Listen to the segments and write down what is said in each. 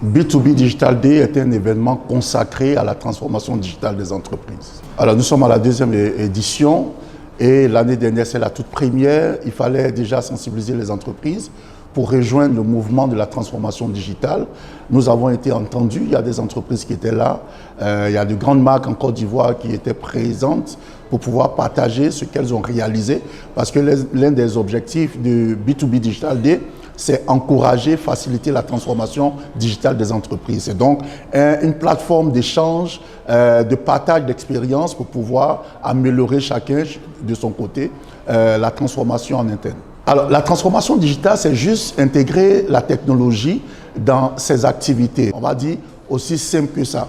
B2B Digital Day est un événement consacré à la transformation digitale des entreprises. Alors nous sommes à la deuxième édition et l'année dernière c'est la toute première. Il fallait déjà sensibiliser les entreprises pour rejoindre le mouvement de la transformation digitale. Nous avons été entendus, il y a des entreprises qui étaient là, il y a de grandes marques en Côte d'Ivoire qui étaient présentes pour pouvoir partager ce qu'elles ont réalisé parce que l'un des objectifs du B2B Digital Day, c'est encourager, faciliter la transformation digitale des entreprises. C'est donc une plateforme d'échange, de partage d'expériences pour pouvoir améliorer chacun de son côté la transformation en interne. Alors, la transformation digitale, c'est juste intégrer la technologie dans ses activités. On va dire aussi simple que ça.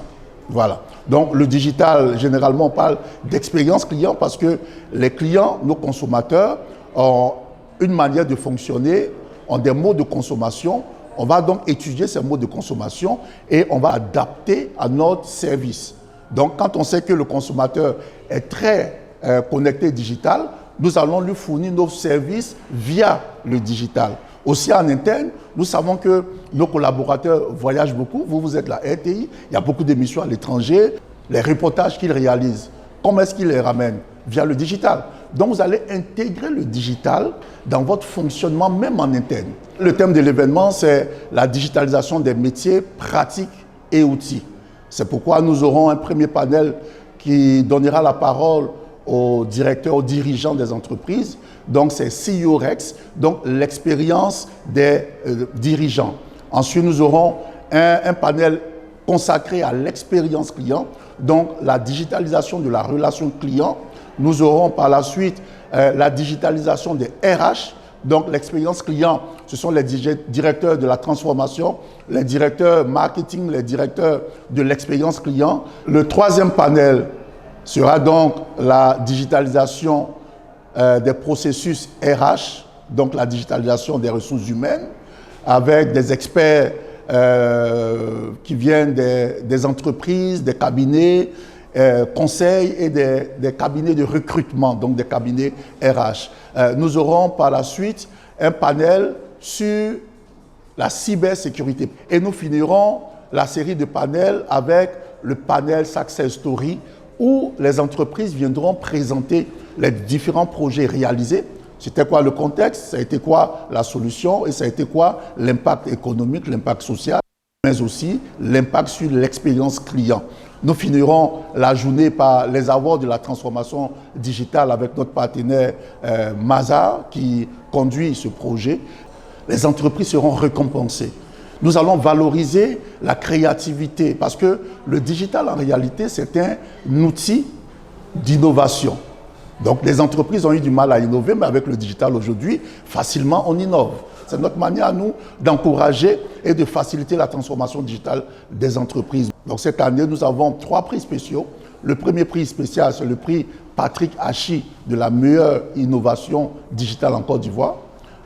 Voilà. Donc, le digital, généralement, on parle d'expérience client parce que les clients, nos consommateurs, ont une manière de fonctionner, ont des modes de consommation. On va donc étudier ces modes de consommation et on va adapter à notre service. Donc, quand on sait que le consommateur est très connecté digital, nous allons lui fournir nos services via le digital. Aussi en interne, nous savons que nos collaborateurs voyagent beaucoup. Vous êtes la RTI, il y a beaucoup d'émissions à l'étranger. Les reportages qu'ils réalisent, comment est-ce qu'ils les ramènent? Via le digital. Donc vous allez intégrer le digital dans votre fonctionnement, même en interne. Le thème de l'événement, c'est la digitalisation des métiers, pratiques et outils. C'est pourquoi nous aurons un premier panel qui donnera la parole aux directeurs, aux dirigeants des entreprises. Donc, c'est CEO Rex, donc l'expérience des dirigeants. Ensuite, nous aurons un panel consacré à l'expérience client, donc la digitalisation de la relation client. Nous aurons par la suite la digitalisation des RH, donc l'expérience client, ce sont les directeurs de la transformation, les directeurs marketing, les directeurs de l'expérience client. Le troisième panel sera donc la digitalisation des processus RH, donc la digitalisation des ressources humaines, avec des experts qui viennent des entreprises, des cabinets, conseils et des cabinets de recrutement, donc des cabinets RH. Nous aurons par la suite un panel sur la cybersécurité. Et nous finirons la série de panels avec le panel Success Story, où les entreprises viendront présenter les différents projets réalisés. C'était quoi le contexte, ça a été quoi la solution et ça a été quoi l'impact économique, l'impact social, mais aussi l'impact sur l'expérience client. Nous finirons la journée par les avoirs de la transformation digitale avec notre partenaire Mazar qui conduit ce projet. Les entreprises seront récompensées. Nous allons valoriser la créativité parce que le digital, en réalité, c'est un outil d'innovation. Donc, les entreprises ont eu du mal à innover, mais avec le digital aujourd'hui, facilement, on innove. C'est notre manière à nous d'encourager et de faciliter la transformation digitale des entreprises. Donc, cette année, nous avons 3 prix spéciaux. Le premier prix spécial, c'est le prix Patrick Hachi de la meilleure innovation digitale en Côte d'Ivoire.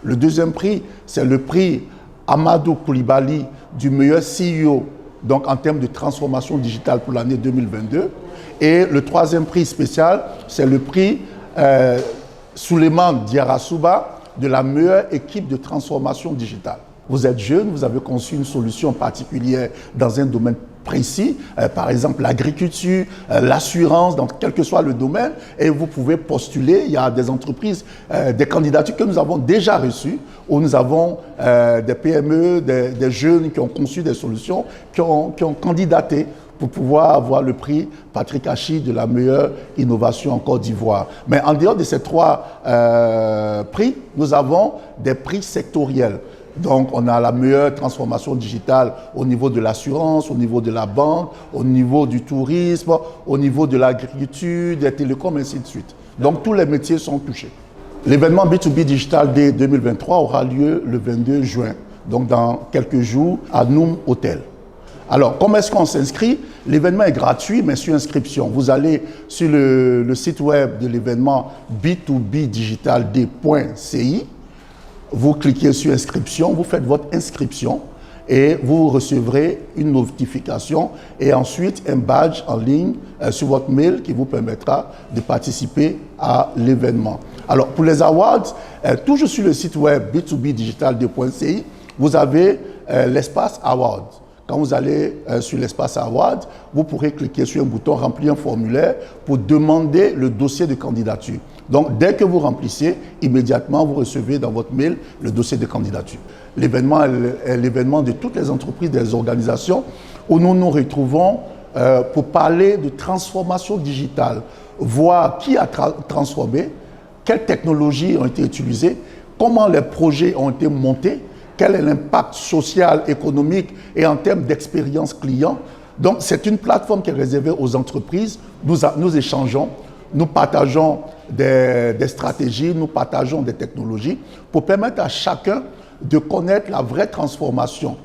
Le deuxième prix, c'est le prix Amadou Koulibaly du meilleur CEO, donc en termes de transformation digitale pour l'année 2022. Et le troisième prix spécial, c'est le prix Souleymane Diarra-Souba de la meilleure équipe de transformation digitale. Vous êtes jeune, vous avez conçu une solution particulière dans un domaine précis, par exemple l'agriculture, l'assurance, dans quel que soit le domaine, et vous pouvez postuler. Il y a des entreprises, des candidatures que nous avons déjà reçues, où nous avons des PME, des jeunes qui ont conçu des solutions, qui ont candidaté pour pouvoir avoir le prix Patrick Hachi de la meilleure innovation en Côte d'Ivoire. Mais en dehors de ces 3 prix, nous avons des prix sectoriels. Donc, on a la meilleure transformation digitale au niveau de l'assurance, au niveau de la banque, au niveau du tourisme, au niveau de l'agriculture, des télécoms, et ainsi de suite. Donc, tous les métiers sont touchés. L'événement B2B Digital Day 2023 aura lieu le 22 juin, donc dans quelques jours, à Noum Hotel. Alors, comment est-ce qu'on s'inscrit? L'événement est gratuit, mais sur inscription. Vous allez sur le site web de l'événement b2bdigitalday.ci. Vous cliquez sur inscription, vous faites votre inscription et vous recevrez une notification et ensuite un badge en ligne sur votre mail qui vous permettra de participer à l'événement. Alors pour les awards, toujours sur le site web b2bdigitalday.ci, vous avez l'espace awards. quand vous allez sur l'espace Award, vous pourrez cliquer sur un bouton, remplir un formulaire pour demander le dossier de candidature. Donc, dès que vous remplissez, immédiatement, vous recevez dans votre mail le dossier de candidature. L'événement est l'événement de toutes les entreprises, des organisations où nous nous retrouvons pour parler de transformation digitale, voir qui a transformé, quelles technologies ont été utilisées, comment les projets ont été montés, quel est l'impact social, économique et en termes d'expérience client. Donc, c'est une plateforme qui est réservée aux entreprises. Nous échangeons, nous partageons des stratégies, nous partageons des technologies pour permettre à chacun de connaître la vraie transformation